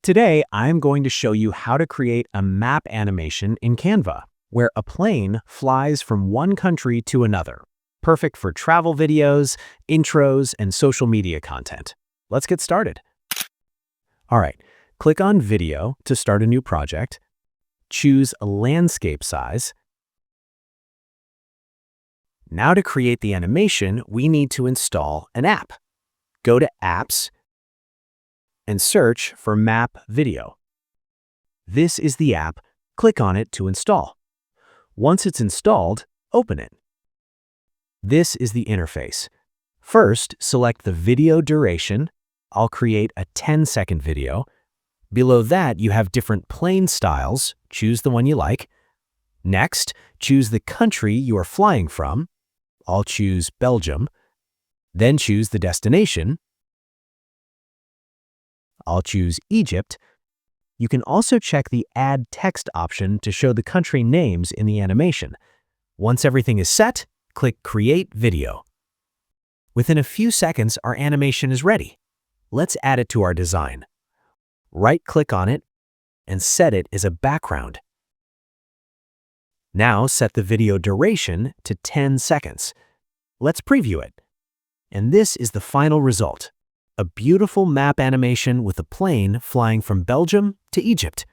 Today, I'm going to show you how to create a map animation in Canva, where a plane flies from one country to another. Perfect for travel videos, intros, and social media content. Let's get started. All right, click on Video to start a new project. Choose a landscape size. Now to create the animation, we need to install an app. Go to Apps and search for Map Video. This is the app. Click on it to install. Once it's installed, open it. This is the interface. First, select the video duration. I'll create a 10-second video. Below that, you have different plane styles. Choose the one you like. Next, choose the country you are flying from. I'll choose Belgium. Then choose the destination. I'll choose Egypt. You can also check the Add Text option to show the country names in the animation. Once everything is set, click Create Video. Within a few seconds, our animation is ready. Let's add it to our design. Right-click on it and set it as a background. Now set the video duration to 10 seconds. Let's preview it. And this is the final result. A beautiful map animation with a plane flying from Belgium to Egypt.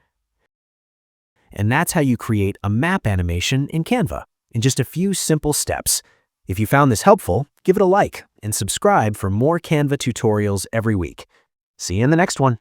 And that's how you create a map animation in Canva in just a few simple steps. If you found this helpful, give it a like and subscribe for more Canva tutorials every week. See you in the next one.